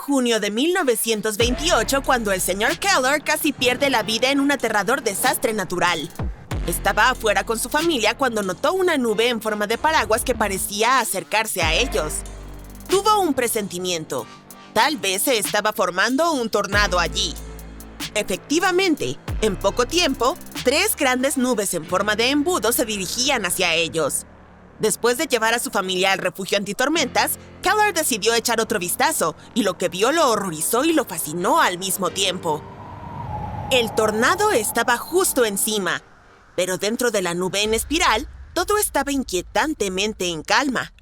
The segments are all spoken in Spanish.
junio de 1928 cuando el señor Keller casi pierde la vida en un aterrador desastre natural. Estaba afuera con su familia cuando notó una nube en forma de paraguas que parecía acercarse a ellos. Tuvo un presentimiento. Tal vez se estaba formando un tornado allí. Efectivamente, en poco tiempo, 3 grandes nubes en forma de embudo se dirigían hacia ellos. Después de llevar a su familia al refugio antitormentas, Keller decidió echar otro vistazo, y lo que vio lo horrorizó y lo fascinó al mismo tiempo. El tornado estaba justo encima, pero dentro de la nube en espiral, todo estaba inquietantemente en calma.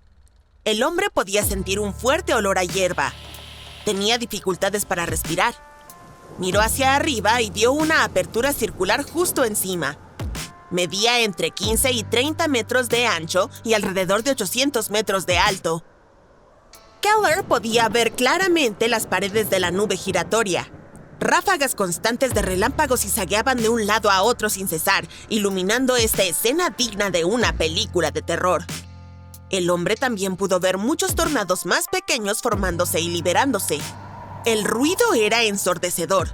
El hombre podía sentir un fuerte olor a hierba. Tenía dificultades para respirar. Miró hacia arriba y vio una apertura circular justo encima. Medía entre 15 y 30 metros de ancho y alrededor de 800 metros de alto. Keller podía ver claramente las paredes de la nube giratoria. Ráfagas constantes de relámpagos zigzagueaban de un lado a otro sin cesar, iluminando esta escena digna de una película de terror. El hombre también pudo ver muchos tornados más pequeños formándose y liberándose. El ruido era ensordecedor.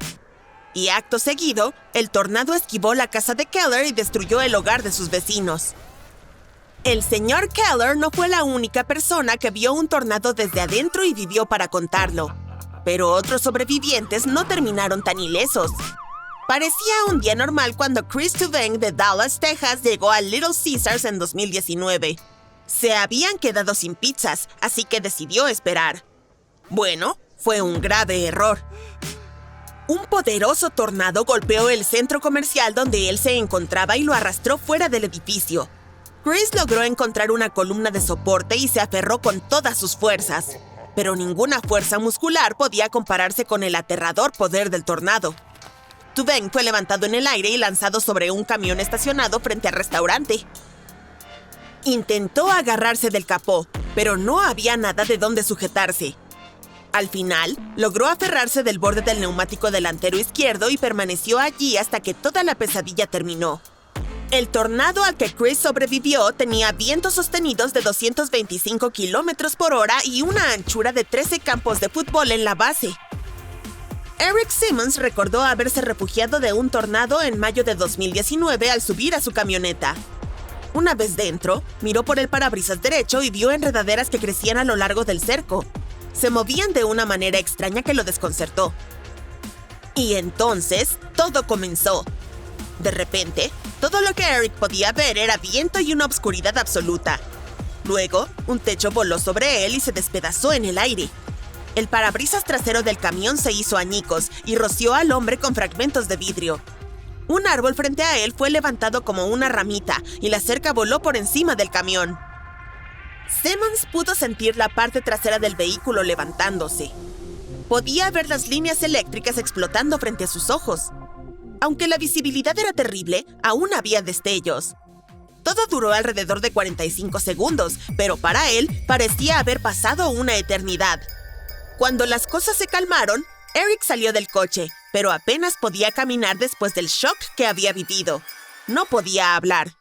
Y acto seguido, el tornado esquivó la casa de Keller y destruyó el hogar de sus vecinos. El señor Keller no fue la única persona que vio un tornado desde adentro y vivió para contarlo. Pero otros sobrevivientes no terminaron tan ilesos. Parecía un día normal cuando Chris Tuveng de Dallas, Texas, llegó a Little Caesars en 2019. Se habían quedado sin pizzas, así que decidió esperar. Bueno, fue un grave error. Un poderoso tornado golpeó el centro comercial donde él se encontraba y lo arrastró fuera del edificio. Chris logró encontrar una columna de soporte y se aferró con todas sus fuerzas. Pero ninguna fuerza muscular podía compararse con el aterrador poder del tornado. Tuveng fue levantado en el aire y lanzado sobre un camión estacionado frente al restaurante. Intentó agarrarse del capó, pero no había nada de dónde sujetarse. Al final, logró aferrarse del borde del neumático delantero izquierdo y permaneció allí hasta que toda la pesadilla terminó. El tornado al que Chris sobrevivió tenía vientos sostenidos de 225 kilómetros por hora y una anchura de 13 campos de fútbol en la base. Eric Simmons recordó haberse refugiado de un tornado en mayo de 2019 al subir a su camioneta. Una vez dentro, miró por el parabrisas derecho y vio enredaderas que crecían a lo largo del cerco. Se movían de una manera extraña que lo desconcertó. Y entonces, todo comenzó. De repente, todo lo que Eric podía ver era viento y una oscuridad absoluta. Luego, un techo voló sobre él y se despedazó en el aire. El parabrisas trasero del camión se hizo añicos y roció al hombre con fragmentos de vidrio. Un árbol frente a él fue levantado como una ramita y la cerca voló por encima del camión. Simmons pudo sentir la parte trasera del vehículo levantándose. Podía ver las líneas eléctricas explotando frente a sus ojos. Aunque la visibilidad era terrible, aún había destellos. Todo duró alrededor de 45 segundos, pero para él parecía haber pasado una eternidad. Cuando las cosas se calmaron, Eric salió del coche, pero apenas podía caminar después del shock que había vivido. No podía hablar.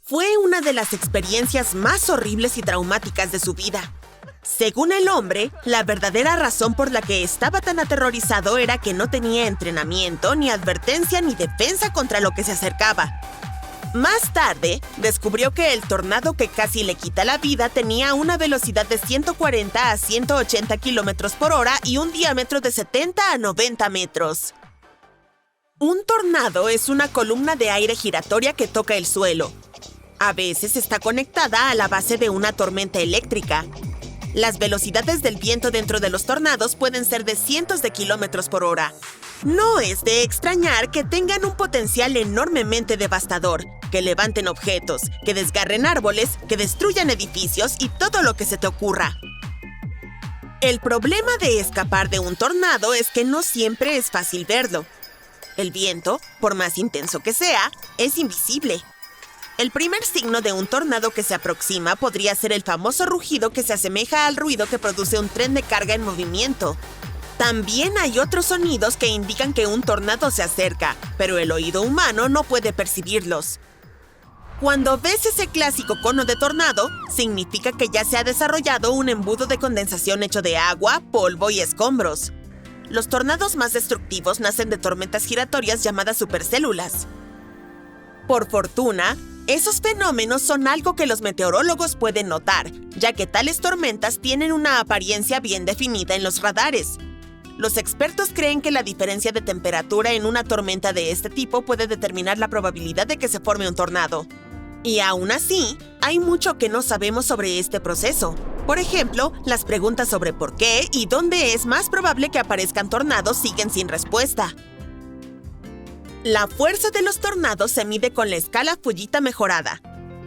Fue una de las experiencias más horribles y traumáticas de su vida. Según el hombre, la verdadera razón por la que estaba tan aterrorizado era que no tenía entrenamiento, ni advertencia, ni defensa contra lo que se acercaba. Más tarde, descubrió que el tornado que casi le quita la vida tenía una velocidad de 140 a 180 kilómetros por hora y un diámetro de 70 a 90 metros. Un tornado es una columna de aire giratoria que toca el suelo. A veces está conectada a la base de una tormenta eléctrica. Las velocidades del viento dentro de los tornados pueden ser de cientos de kilómetros por hora. No es de extrañar que tengan un potencial enormemente devastador, que levanten objetos, que desgarren árboles, que destruyan edificios y todo lo que se te ocurra. El problema de escapar de un tornado es que no siempre es fácil verlo. El viento, por más intenso que sea, es invisible. El primer signo de un tornado que se aproxima podría ser el famoso rugido que se asemeja al ruido que produce un tren de carga en movimiento. También hay otros sonidos que indican que un tornado se acerca, pero el oído humano no puede percibirlos. Cuando ves ese clásico cono de tornado, significa que ya se ha desarrollado un embudo de condensación hecho de agua, polvo y escombros. Los tornados más destructivos nacen de tormentas giratorias llamadas supercélulas. Por fortuna, esos fenómenos son algo que los meteorólogos pueden notar, ya que tales tormentas tienen una apariencia bien definida en los radares. Los expertos creen que la diferencia de temperatura en una tormenta de este tipo puede determinar la probabilidad de que se forme un tornado. Y aún así, hay mucho que no sabemos sobre este proceso. Por ejemplo, las preguntas sobre por qué y dónde es más probable que aparezcan tornados siguen sin respuesta. La fuerza de los tornados se mide con la escala Fujita mejorada.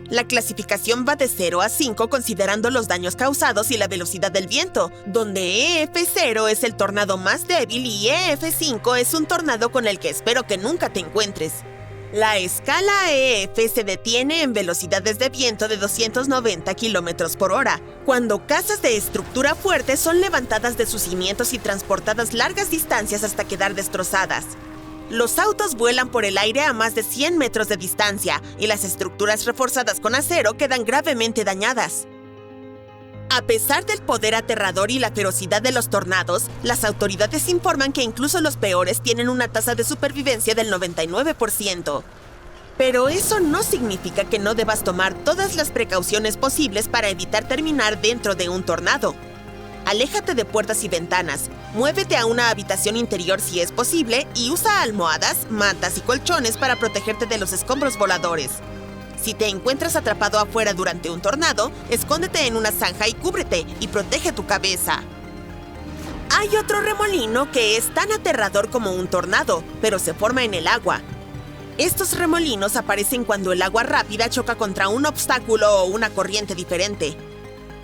La clasificación va de 0 a 5 considerando los daños causados y la velocidad del viento, donde EF0 es el tornado más débil y EF5 es un tornado con el que espero que nunca te encuentres. La escala EF se detiene en velocidades de viento de 290 km por hora, cuando casas de estructura fuerte son levantadas de sus cimientos y transportadas largas distancias hasta quedar destrozadas. Los autos vuelan por el aire a más de 100 metros de distancia y las estructuras reforzadas con acero quedan gravemente dañadas. A pesar del poder aterrador y la ferocidad de los tornados, las autoridades informan que incluso los peores tienen una tasa de supervivencia del 99%. Pero eso no significa que no debas tomar todas las precauciones posibles para evitar terminar dentro de un tornado. Aléjate de puertas y ventanas, muévete a una habitación interior si es posible y usa almohadas, mantas y colchones para protegerte de los escombros voladores. Si te encuentras atrapado afuera durante un tornado, escóndete en una zanja y cúbrete y protege tu cabeza. Hay otro remolino que es tan aterrador como un tornado, pero se forma en el agua. Estos remolinos aparecen cuando el agua rápida choca contra un obstáculo o una corriente diferente.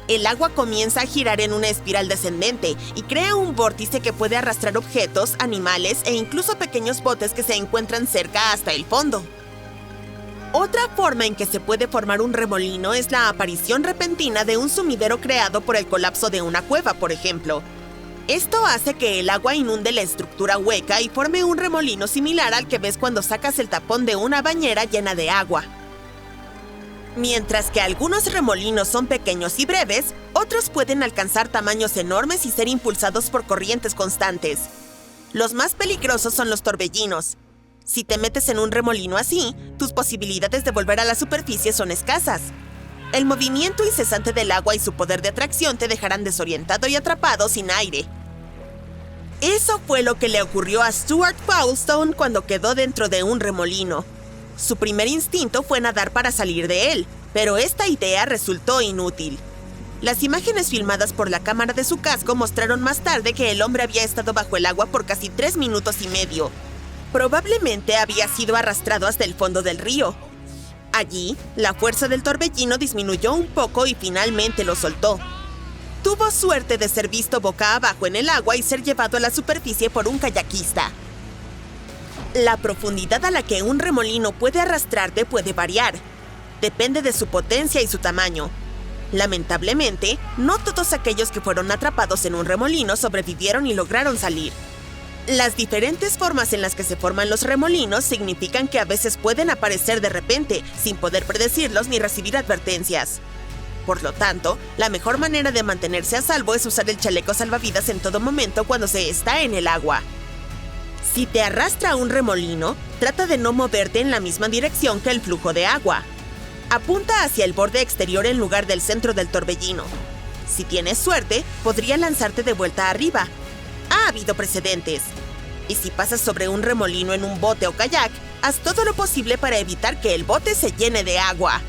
El agua comienza a girar en una espiral descendente y crea un vórtice que puede arrastrar objetos, animales e incluso pequeños botes que se encuentran cerca hasta el fondo. Otra forma en que se puede formar un remolino es la aparición repentina de un sumidero creado por el colapso de una cueva, por ejemplo. Esto hace que el agua inunde la estructura hueca y forme un remolino similar al que ves cuando sacas el tapón de una bañera llena de agua. Mientras que algunos remolinos son pequeños y breves, otros pueden alcanzar tamaños enormes y ser impulsados por corrientes constantes. Los más peligrosos son los torbellinos. Si te metes en un remolino así, tus posibilidades de volver a la superficie son escasas. El movimiento incesante del agua y su poder de atracción te dejarán desorientado y atrapado sin aire. Eso fue lo que le ocurrió a Stuart Foulstone cuando quedó dentro de un remolino. Su primer instinto fue nadar para salir de él, pero esta idea resultó inútil. Las imágenes filmadas por la cámara de su casco mostraron más tarde que el hombre había estado bajo el agua por casi 3 minutos y medio. Probablemente había sido arrastrado hasta el fondo del río. Allí, la fuerza del torbellino disminuyó un poco y finalmente lo soltó. Tuvo suerte de ser visto boca abajo en el agua y ser llevado a la superficie por un kayakista. La profundidad a la que un remolino puede arrastrarte puede variar. Depende de su potencia y su tamaño. Lamentablemente, no todos aquellos que fueron atrapados en un remolino sobrevivieron y lograron salir. Las diferentes formas en las que se forman los remolinos significan que a veces pueden aparecer de repente, sin poder predecirlos ni recibir advertencias. Por lo tanto, la mejor manera de mantenerse a salvo es usar el chaleco salvavidas en todo momento cuando se está en el agua. Si te arrastra un remolino, trata de no moverte en la misma dirección que el flujo de agua. Apunta hacia el borde exterior en lugar del centro del torbellino. Si tienes suerte, podría lanzarte de vuelta arriba. Ha habido precedentes. Y si pasas sobre un remolino en un bote o kayak, haz todo lo posible para evitar que el bote se llene de agua.